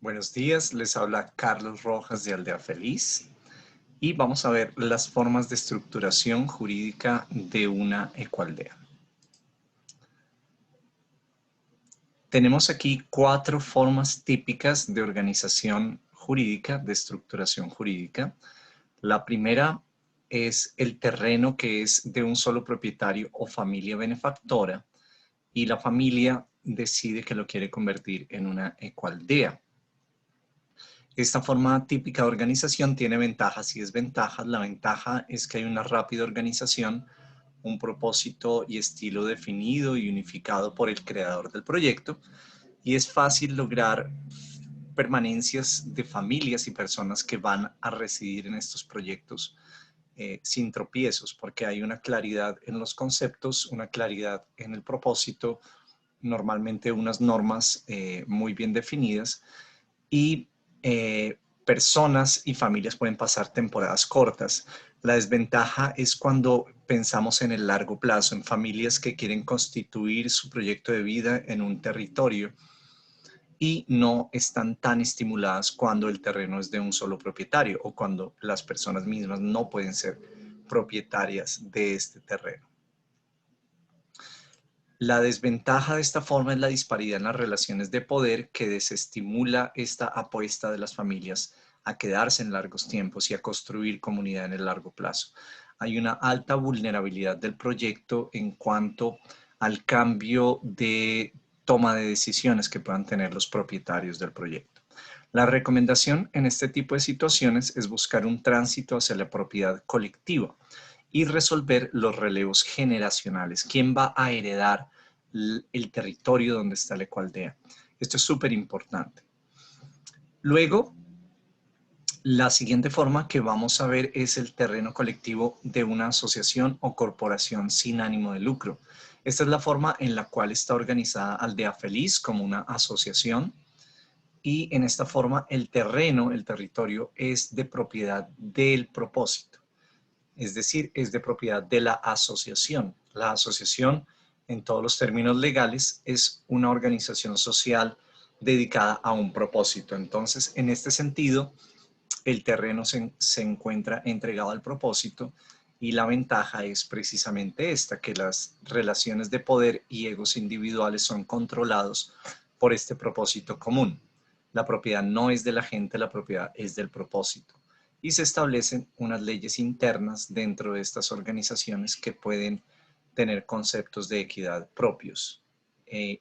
Buenos días, les habla Carlos Rojas de Aldea Feliz y vamos a ver las formas de estructuración jurídica de una ecoaldea. Tenemos aquí 4 formas típicas de organización jurídica, de estructuración jurídica. La primera es el terreno que es de un solo propietario o familia benefactora y la familia decide que lo quiere convertir en una ecoaldea. Esta forma típica de organización tiene ventajas y desventajas. La ventaja es que hay una rápida organización, un propósito y estilo definido y unificado por el creador del proyecto, y es fácil lograr permanencias de familias y personas que van a residir en estos proyectos sin tropiezos, porque hay una claridad en los conceptos, una claridad en el propósito, normalmente unas normas muy bien definidas y personas y familias pueden pasar temporadas cortas. La desventaja es cuando pensamos en el largo plazo, en familias que quieren constituir su proyecto de vida en un territorio y no están tan estimuladas cuando el terreno es de un solo propietario o cuando las personas mismas no pueden ser propietarias de este terreno. La desventaja de esta forma es la disparidad en las relaciones de poder que desestimula esta apuesta de las familias a quedarse en largos tiempos y a construir comunidad en el largo plazo. Hay una alta vulnerabilidad del proyecto en cuanto al cambio de toma de decisiones que puedan tener los propietarios del proyecto. La recomendación en este tipo de situaciones es buscar un tránsito hacia la propiedad colectiva y resolver los relevos generacionales. ¿Quién va a heredar el territorio donde está la ecoaldea? Esto es súper importante. Luego, la siguiente forma que vamos a ver es el terreno colectivo de una asociación o corporación sin ánimo de lucro. Esta es la forma en la cual está organizada Aldea Feliz como una asociación y en esta forma el terreno, el territorio es de propiedad del propósito. Es decir, es de propiedad de la asociación. La asociación, en todos los términos legales, es una organización social dedicada a un propósito. Entonces, en este sentido, el terreno se encuentra entregado al propósito y la ventaja es precisamente esta, que las relaciones de poder y egos individuales son controlados por este propósito común. La propiedad no es de la gente, la propiedad es del propósito y se establecen unas leyes internas dentro de estas organizaciones que pueden tener conceptos de equidad propios,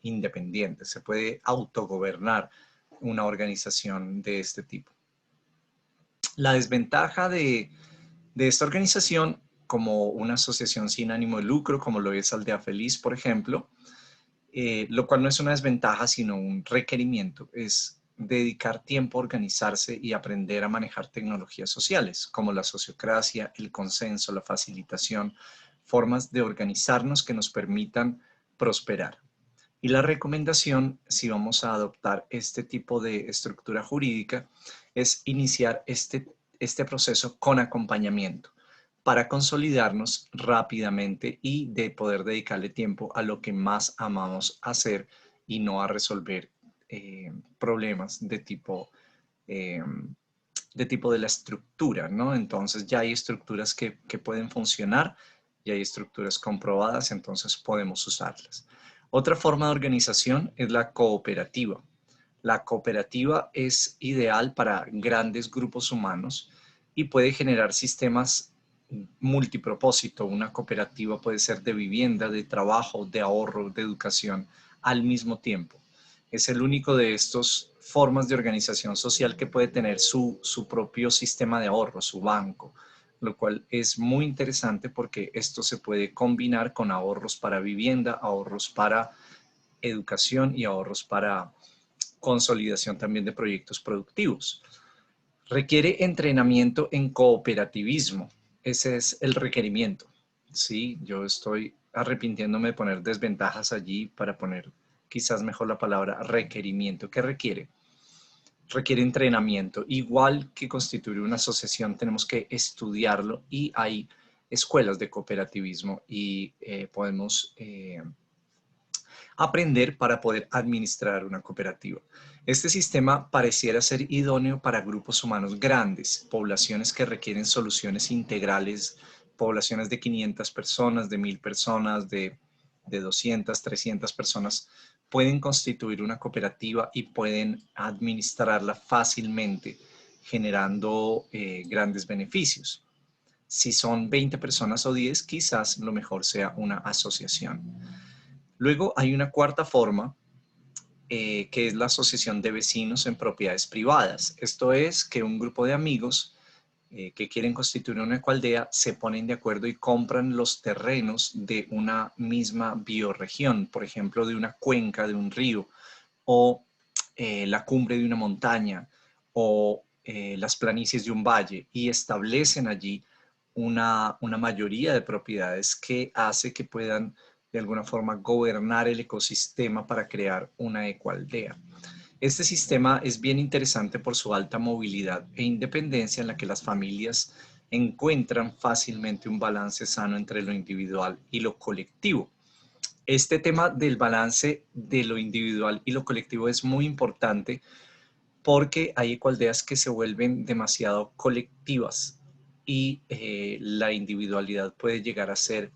independientes. Se puede autogobernar una organización de este tipo. La desventaja de esta organización, como una asociación sin ánimo de lucro, como lo es Aldea Feliz, por ejemplo, lo cual no es una desventaja, sino un requerimiento, es dedicar tiempo a organizarse y aprender a manejar tecnologías sociales, como la sociocracia, el consenso, la facilitación, formas de organizarnos que nos permitan prosperar. Y la recomendación, si vamos a adoptar este tipo de estructura jurídica, es iniciar este proceso con acompañamiento para consolidarnos rápidamente y de poder dedicarle tiempo a lo que más amamos hacer y no a resolver problemas eh, de tipo de la estructura, ¿no? Entonces ya hay estructuras que pueden funcionar y hay estructuras comprobadas, entonces podemos usarlas. Otra forma de organización es la cooperativa. La cooperativa es ideal para grandes grupos humanos y puede generar sistemas multipropósito. Una cooperativa puede ser de vivienda, de trabajo, de ahorro, de educación al mismo tiempo. Es el único de estas formas de organización social que puede tener su propio sistema de ahorro, su banco, lo cual es muy interesante porque esto se puede combinar con ahorros para vivienda, ahorros para educación y ahorros para consolidación también de proyectos productivos. Requiere entrenamiento en cooperativismo. Ese es el requerimiento. Sí, yo estoy arrepintiéndome de poner desventajas allí para poner quizás mejor la palabra requerimiento. ¿Qué requiere? Requiere entrenamiento. Igual que constituir una asociación, tenemos que estudiarlo y hay escuelas de cooperativismo y podemos aprender para poder administrar una cooperativa. Este sistema pareciera ser idóneo para grupos humanos grandes, poblaciones que requieren soluciones integrales, poblaciones de 500 personas, de 1000 personas, de 200, 300 personas, pueden constituir una cooperativa y pueden administrarla fácilmente, generando grandes beneficios. Si son 20 personas o 10, quizás lo mejor sea una asociación. Luego hay una cuarta forma, que es la asociación de vecinos en propiedades privadas. Esto es que un grupo de amigos que quieren constituir una ecoaldea se ponen de acuerdo y compran los terrenos de una misma bioregión, por ejemplo, de una cuenca de un río o la cumbre de una montaña o las planicies de un valle, y establecen allí una mayoría de propiedades que hace que puedan de alguna forma gobernar el ecosistema para crear una ecoaldea. Este sistema es bien interesante por su alta movilidad e independencia, en la que las familias encuentran fácilmente un balance sano entre lo individual y lo colectivo. Este tema del balance de lo individual y lo colectivo es muy importante porque hay ecoaldeas que se vuelven demasiado colectivas y la individualidad puede llegar a ser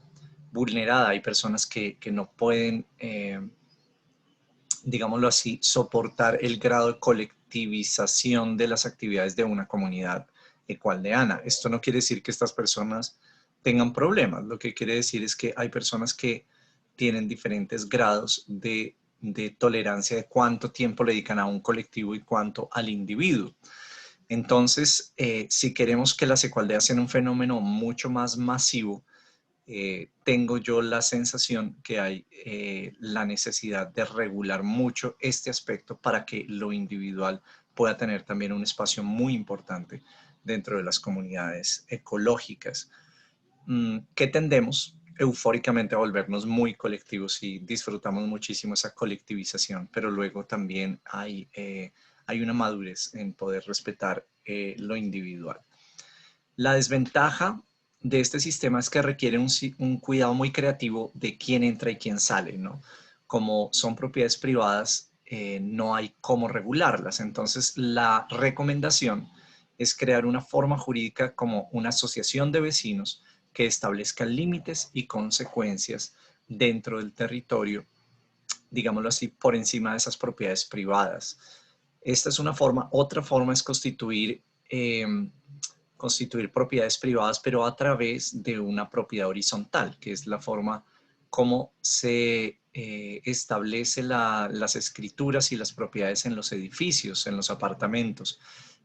vulnerada. Hay personas que no pueden, digámoslo así, soportar el grado de colectivización de las actividades de una comunidad ecoaldeana. Esto no quiere decir que estas personas tengan problemas, lo que quiere decir es que hay personas que tienen diferentes grados de tolerancia de cuánto tiempo le dedican a un colectivo y cuánto al individuo. Entonces, si queremos que las ecoaldeas sean un fenómeno mucho más masivo, tengo yo la sensación que hay la necesidad de regular mucho este aspecto para que lo individual pueda tener también un espacio muy importante dentro de las comunidades ecológicas, que tendemos eufóricamente a volvernos muy colectivos y disfrutamos muchísimo esa colectivización, pero luego también hay una madurez en poder respetar lo individual. La desventaja de este sistema es que requiere un cuidado muy creativo de quién entra y quién sale, ¿no? Como son propiedades privadas, no hay cómo regularlas. Entonces, la recomendación es crear una forma jurídica como una asociación de vecinos que establezca límites y consecuencias dentro del territorio, digámoslo así, por encima de esas propiedades privadas. Esta es una forma. Otra forma es constituir propiedades privadas, pero a través de una propiedad horizontal, que es la forma como se establece las escrituras y las propiedades en los edificios, en los apartamentos.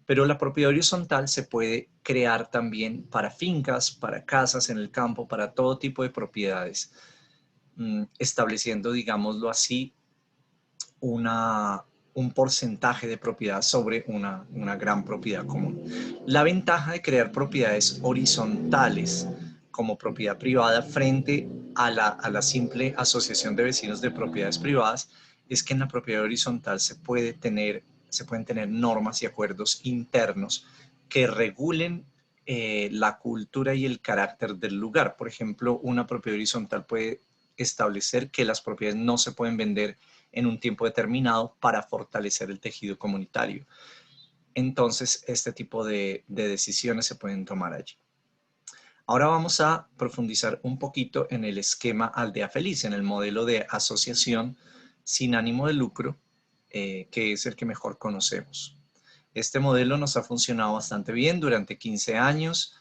Pero la propiedad horizontal se puede crear también para fincas, para casas en el campo, para todo tipo de propiedades, estableciendo, digámoslo así, un porcentaje de propiedad sobre una gran propiedad común. La ventaja de crear propiedades horizontales como propiedad privada frente a la simple asociación de vecinos de propiedades privadas es que en la propiedad horizontal se pueden tener normas y acuerdos internos que regulen la cultura y el carácter del lugar. Por ejemplo, una propiedad horizontal puede establecer que las propiedades no se pueden vender en un tiempo determinado para fortalecer el tejido comunitario. Entonces, este tipo de decisiones se pueden tomar allí. Ahora vamos a profundizar un poquito en el esquema Aldea Feliz, en el modelo de asociación sin ánimo de lucro, que es el que mejor conocemos. Este modelo nos ha funcionado bastante bien durante 15 años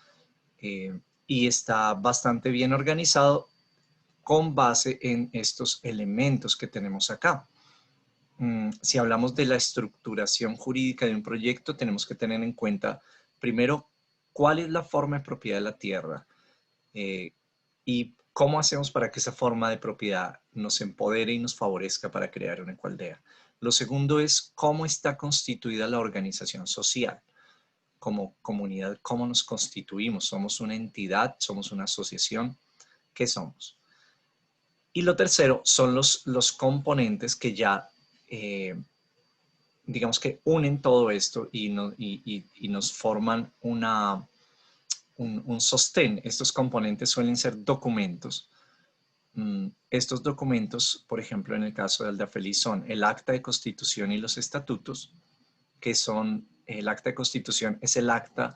y está bastante bien organizado con base en estos elementos que tenemos acá. Si hablamos de la estructuración jurídica de un proyecto, tenemos que tener en cuenta, primero, cuál es la forma de propiedad de la tierra y cómo hacemos para que esa forma de propiedad nos empodere y nos favorezca para crear una ecoaldea. Lo segundo es cómo está constituida la organización social. Como comunidad, cómo nos constituimos. ¿Somos una entidad? ¿Somos una asociación? ¿Qué somos? Y lo tercero son los componentes que ya digamos que unen todo esto y nos forman un sostén. Estos componentes suelen ser documentos estos documentos, por ejemplo, en el caso de Aldafeliz, son el acta de constitución y los estatutos, que son, el acta de constitución es el acta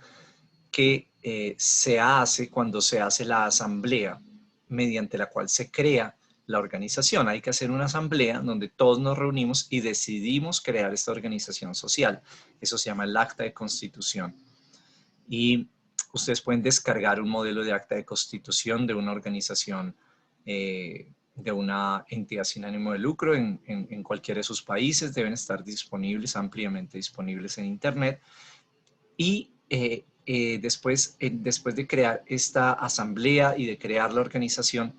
que se hace cuando se hace la asamblea mediante la cual se crea la organización. Hay que hacer una asamblea donde todos nos reunimos y decidimos crear esta organización social. Eso se llama el acta de constitución. Y ustedes pueden descargar un modelo de acta de constitución de una organización, de una entidad sin ánimo de lucro en cualquiera de sus países. Deben estar disponibles, ampliamente disponibles en Internet. Y después de crear esta asamblea y de crear la organización,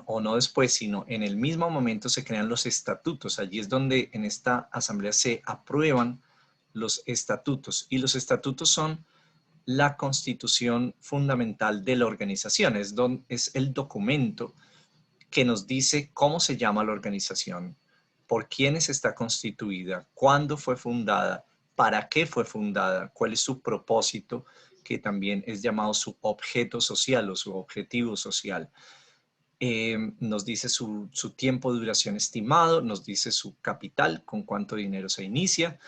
o no después, sino en el mismo momento se crean los estatutos. Allí es donde en esta asamblea se aprueban los estatutos. Y los estatutos son la constitución fundamental de la organización. Es el documento que nos dice cómo se llama la organización, por quiénes está constituida, cuándo fue fundada, para qué fue fundada, cuál es su propósito, que también es llamado su objeto social o su objetivo social. Nos dice su tiempo de duración estimado, nos dice su capital, con cuánto dinero se inicia,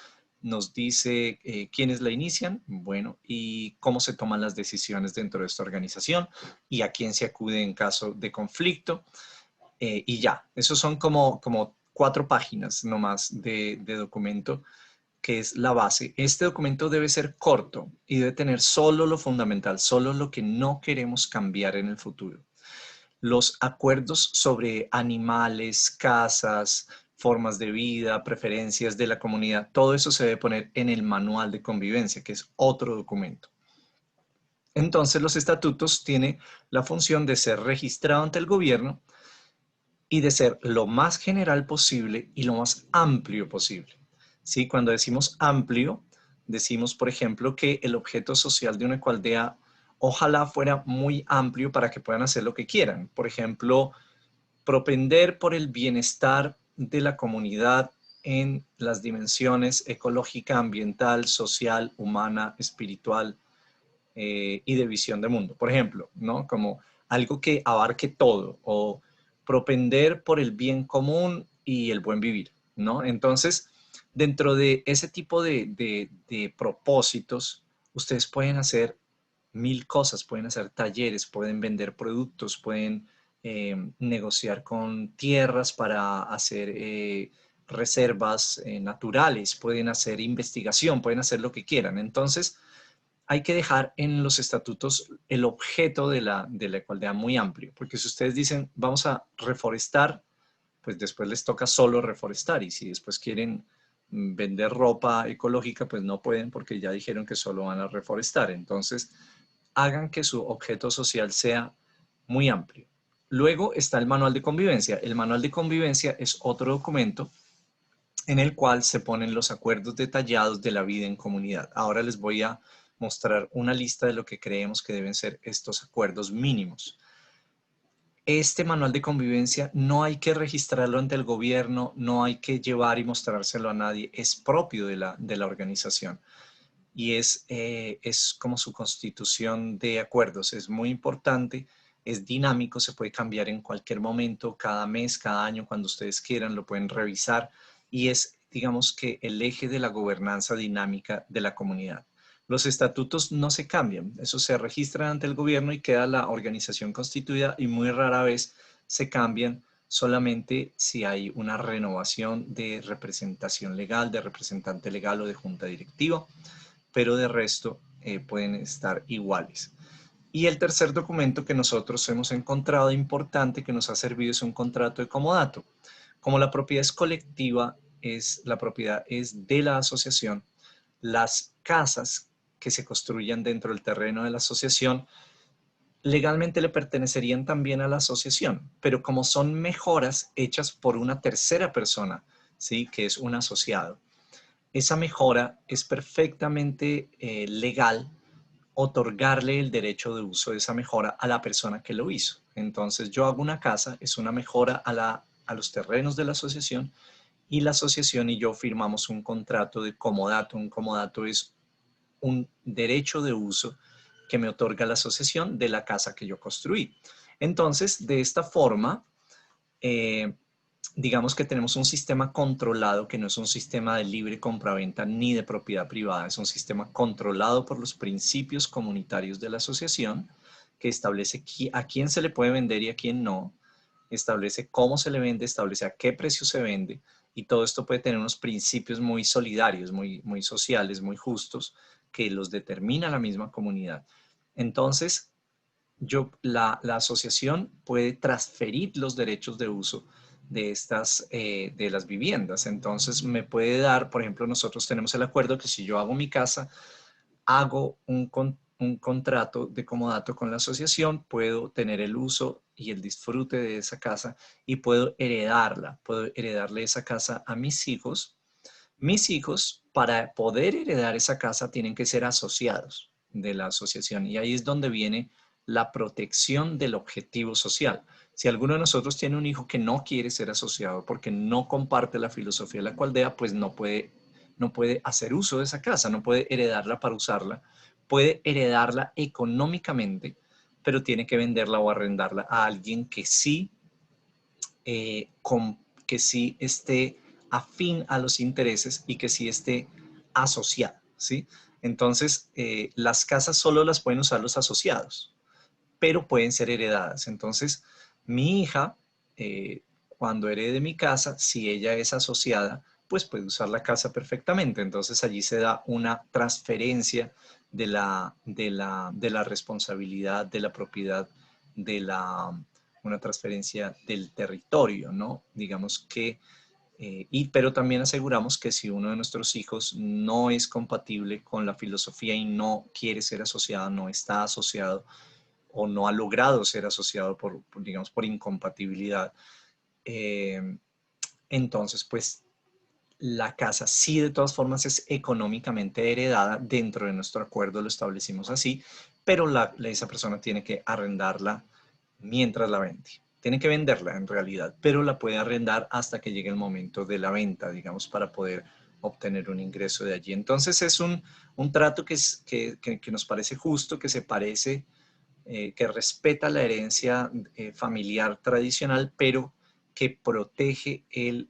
nos dice quiénes la inician, bueno, y cómo se toman las decisiones dentro de esta organización y a quién se acude en caso de conflicto. Y ya, esos son como 4 páginas nomás de documento, que es la base. Este documento debe ser corto y debe tener solo lo fundamental, solo lo que no queremos cambiar en el futuro. Los acuerdos sobre animales, casas, formas de vida, preferencias de la comunidad, todo eso se debe poner en el manual de convivencia, que es otro documento. Entonces, los estatutos tienen la función de ser registrado ante el gobierno y de ser lo más general posible y lo más amplio posible. ¿Sí? Cuando decimos amplio, decimos, por ejemplo, que el objeto social de una ecoaldea ojalá fuera muy amplio para que puedan hacer lo que quieran. Por ejemplo, propender por el bienestar de la comunidad en las dimensiones ecológica, ambiental, social, humana, espiritual, y de visión de mundo. Por ejemplo, ¿no? Como algo que abarque todo, o propender por el bien común y el buen vivir, ¿no? Entonces, dentro de ese tipo de propósitos, ustedes pueden hacer 1000 cosas, pueden hacer talleres, pueden vender productos, pueden negociar con tierras para hacer reservas naturales, pueden hacer investigación, pueden hacer lo que quieran. Entonces, hay que dejar en los estatutos el objeto de la ecualdad muy amplio, porque si ustedes dicen vamos a reforestar, pues después les toca solo reforestar, y si después quieren vender ropa ecológica, pues no pueden porque ya dijeron que solo van a reforestar. Entonces, hagan que su objeto social sea muy amplio. Luego está el manual de convivencia. El manual de convivencia es otro documento en el cual se ponen los acuerdos detallados de la vida en comunidad. Ahora les voy a mostrar una lista de lo que creemos que deben ser estos acuerdos mínimos. Este manual de convivencia no hay que registrarlo ante el gobierno, no hay que llevar y mostrárselo a nadie, es propio de la organización y es como su constitución de acuerdos. Es muy importante, es dinámico, se puede cambiar en cualquier momento, cada mes, cada año, cuando ustedes quieran, lo pueden revisar y es, digamos que, el eje de la gobernanza dinámica de la comunidad. Los estatutos no se cambian, eso se registra ante el gobierno y queda la organización constituida y muy rara vez se cambian, solamente si hay una renovación de representación legal, de representante legal o de junta directiva, pero de resto pueden estar iguales. Y el tercer documento que nosotros hemos encontrado importante que nos ha servido es un contrato de comodato. Como la propiedad es colectiva, la propiedad es de la asociación, las casas que se construyan dentro del terreno de la asociación legalmente le pertenecerían también a la asociación, pero como son mejoras hechas por una tercera persona, ¿sí? Que es un asociado, esa mejora es perfectamente legal otorgarle el derecho de uso de esa mejora a la persona que lo hizo. Entonces yo hago una casa, es una mejora a los terrenos de la asociación y la asociación y yo firmamos un contrato de comodato. Un comodato es un derecho de uso que me otorga la asociación de la casa que yo construí. Entonces, de esta forma, digamos que tenemos un sistema controlado que no es un sistema de libre compraventa ni de propiedad privada, es un sistema controlado por los principios comunitarios de la asociación que establece a quién se le puede vender y a quién no, establece cómo se le vende, establece a qué precio se vende, y todo esto puede tener unos principios muy solidarios, muy sociales, muy justos, que los determina la misma comunidad. Entonces, la asociación puede transferir los derechos de uso de las viviendas. Entonces me puede dar, por ejemplo, nosotros tenemos el acuerdo que si yo hago mi casa, hago un contrato de comodato con la asociación, puedo tener el uso y el disfrute de esa casa y puedo heredarle esa casa a mis hijos. Mis hijos, para poder heredar esa casa, tienen que ser asociados de la asociación, y ahí es donde viene la protección del objetivo social. Si alguno de nosotros tiene un hijo que no quiere ser asociado porque no comparte la filosofía de la cualdea, pues no puede hacer uso de esa casa, no puede heredarla para usarla, puede heredarla económicamente, pero tiene que venderla o arrendarla a alguien que sí esté afín a los intereses y que sí esté asociado, ¿sí? Entonces, las casas solo las pueden usar los asociados, pero pueden ser heredadas. Entonces, mi hija, cuando herede mi casa, si ella es asociada, pues puede usar la casa perfectamente. Entonces, allí se da una transferencia de la responsabilidad, de la propiedad, de una transferencia del territorio, ¿no? Digamos que pero también aseguramos que si uno de nuestros hijos no es compatible con la filosofía y no quiere ser asociado, no está asociado o no ha logrado ser asociado digamos, por incompatibilidad, eh, entonces pues la casa sí de todas formas es económicamente heredada, dentro de nuestro acuerdo lo establecimos así, pero esa persona tiene que arrendarla mientras la vende. Tiene que venderla en realidad, pero la puede arrendar hasta que llegue el momento de la venta, digamos, para poder obtener un ingreso de allí. Entonces es un trato que nos parece justo, que se parece, que respeta la herencia familiar tradicional, pero que protege el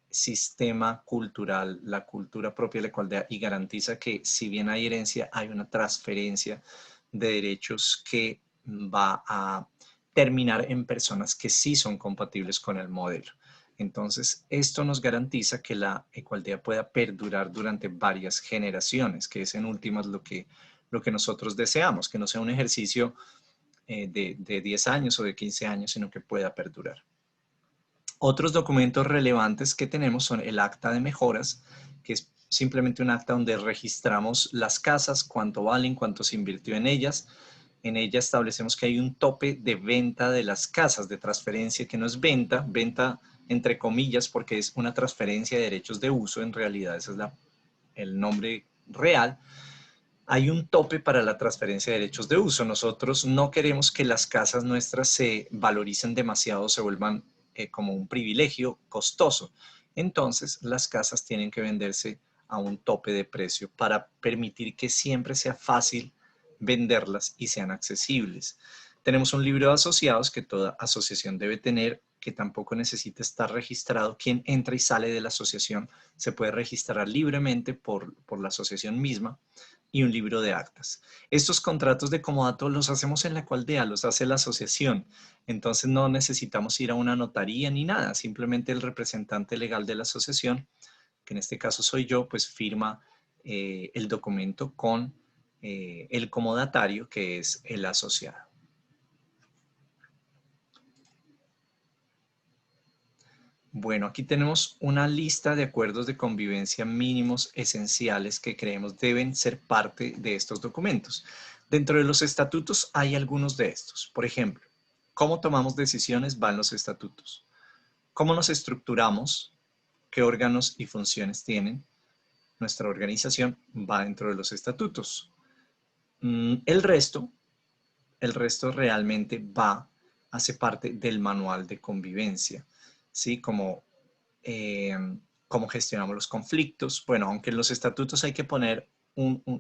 sistema cultural, la cultura propia de la igualdad, y garantiza que si bien hay herencia, hay una transferencia de derechos que va a terminar en personas que sí son compatibles con el modelo. Entonces, esto nos garantiza que la igualdad pueda perdurar durante varias generaciones, que es en últimas lo que nosotros deseamos, que no sea un ejercicio de 10 años o de 15 años, sino que pueda perdurar. Otros documentos relevantes que tenemos son el acta de mejoras, que es simplemente un acta donde registramos las casas, cuánto valen, cuánto se invirtió en ellas. En ella establecemos que hay un tope de venta de las casas, de transferencia, que no es venta entre comillas, porque es una transferencia de derechos de uso, en realidad ese es el nombre real. Hay un tope para la transferencia de derechos de uso. Nosotros no queremos que las casas nuestras se valoricen demasiado, se vuelvan como un privilegio costoso. Entonces, las casas tienen que venderse a un tope de precio para permitir que siempre sea fácil venderlas y sean accesibles. Tenemos un libro de asociados que toda asociación debe tener, que tampoco necesita estar registrado. Quien entra y sale de la asociación se puede registrar libremente por la asociación misma, y un libro de actas. Estos contratos de comodato los hacemos en la cualdea, los hace la asociación. Entonces no necesitamos ir a una notaría ni nada, simplemente el representante legal de la asociación, que en este caso soy yo, pues firma el documento con el comodatario, que es el asociado. Bueno, aquí tenemos una lista de acuerdos de convivencia mínimos esenciales que creemos deben ser parte de estos documentos. Dentro de los estatutos hay algunos de estos. Por ejemplo, cómo tomamos decisiones va en los estatutos. Cómo nos estructuramos, qué órganos y funciones tienen nuestra organización, va dentro de los estatutos. El resto realmente hace parte del manual de convivencia, ¿sí? Eh, cómo gestionamos los conflictos. Bueno, aunque en los estatutos hay que poner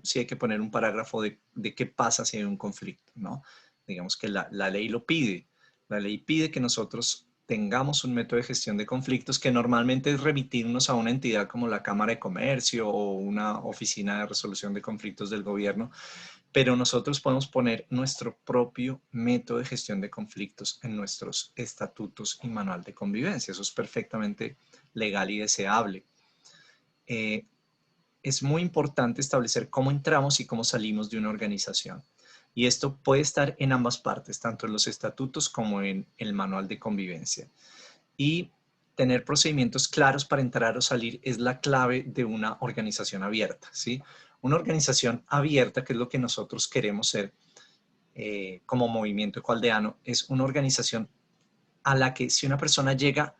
sí hay que poner un parágrafo de qué pasa si hay un conflicto, ¿no? Digamos que la ley lo pide. La ley pide que nosotros tengamos un método de gestión de conflictos que normalmente es remitirnos a una entidad como la Cámara de Comercio o una oficina de resolución de conflictos del gobierno, pero nosotros podemos poner nuestro propio método de gestión de conflictos en nuestros estatutos y manual de convivencia. Eso es perfectamente legal y deseable. Es muy importante establecer cómo entramos y cómo salimos de una organización. Y esto puede estar en ambas partes, tanto en los estatutos como en el manual de convivencia. Y tener procedimientos claros para entrar o salir es la clave de una organización abierta, ¿sí? Una organización abierta, que es lo que nosotros queremos ser como Movimiento Ecoaldeano, es una organización a la que si una persona llega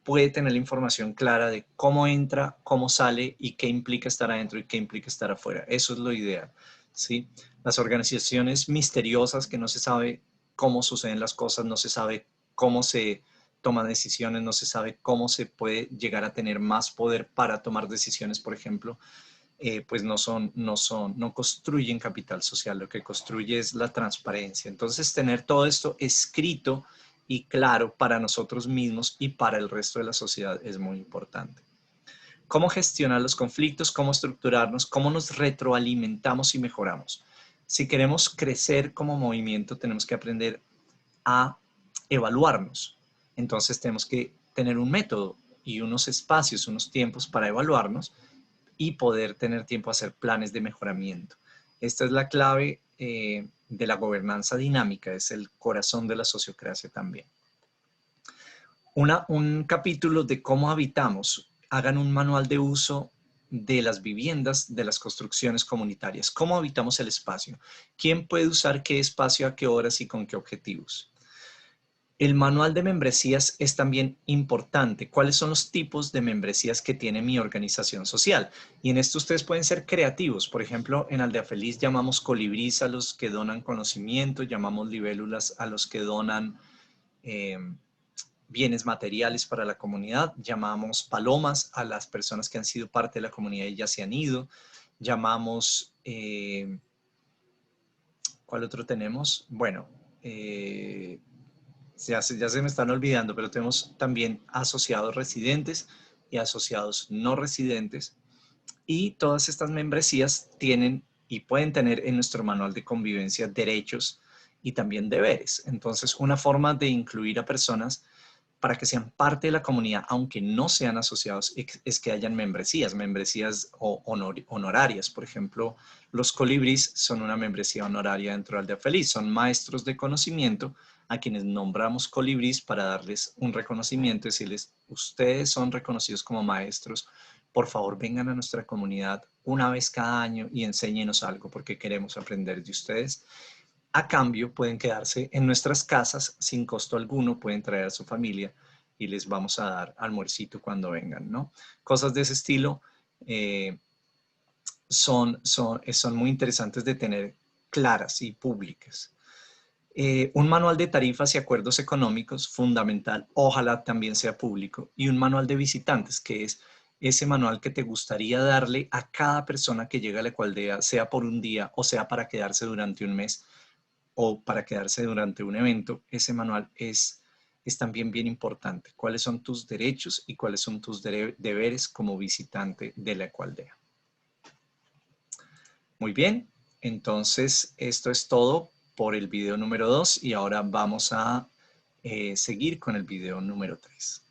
puede tener la información clara de cómo entra, cómo sale y qué implica estar adentro y qué implica estar afuera. Eso es lo ideal, ¿sí? Las organizaciones misteriosas que no se sabe cómo suceden las cosas, no se sabe cómo se toman decisiones, no se sabe cómo se puede llegar a tener más poder para tomar decisiones, por ejemplo, pues no construyen capital social, lo que construye es la transparencia. Entonces, tener todo esto escrito y claro para nosotros mismos y para el resto de la sociedad es muy importante. ¿Cómo gestionar los conflictos? ¿Cómo estructurarnos? ¿Cómo nos retroalimentamos y mejoramos? Si queremos crecer como movimiento, tenemos que aprender a evaluarnos. Entonces, tenemos que tener un método y unos espacios, unos tiempos para evaluarnos y poder tener tiempo a hacer planes de mejoramiento. Esta es la clave de la gobernanza dinámica, es el corazón de la sociocracia también. Un capítulo de cómo habitamos. Hagan un manual de uso de las viviendas, de las construcciones comunitarias. ¿Cómo habitamos el espacio? ¿Quién puede usar qué espacio, a qué horas y con qué objetivos? El manual de membresías es también importante. ¿Cuáles son los tipos de membresías que tiene mi organización social? Y en esto ustedes pueden ser creativos. Por ejemplo, en Aldea Feliz llamamos colibrís a los que donan conocimiento, llamamos libélulas a los que donan bienes materiales para la comunidad, llamamos palomas a las personas que han sido parte de la comunidad y ya se han ido, llamamos, ¿cuál otro tenemos? Bueno, ya se me están olvidando, pero tenemos también asociados residentes y asociados no residentes. Y todas estas membresías tienen y pueden tener en nuestro manual de convivencia derechos y también deberes. Entonces, una forma de incluir a personas para que sean parte de la comunidad, aunque no sean asociados, es que hayan membresías honorarias. Por ejemplo, los colibrís son una membresía honoraria dentro de Aldea Feliz. Son maestros de conocimiento a quienes nombramos colibrís para darles un reconocimiento, decirles, ustedes son reconocidos como maestros, por favor vengan a nuestra comunidad una vez cada año y enséñenos algo porque queremos aprender de ustedes. A cambio, pueden quedarse en nuestras casas sin costo alguno, pueden traer a su familia y les vamos a dar almuercito cuando vengan, ¿no? Cosas de ese estilo son muy interesantes de tener claras y públicas. Un manual de tarifas y acuerdos económicos, fundamental, ojalá también sea público, y un manual de visitantes, que es ese manual que te gustaría darle a cada persona que llega a la Ecoaldea, sea por un día o sea para quedarse durante un mes o para quedarse durante un evento. Ese manual es también bien importante. ¿Cuáles son tus derechos y cuáles son tus deberes como visitante de la Ecoaldea? Muy bien, entonces esto es todo por el video número 2 y ahora vamos a seguir con el video número 3.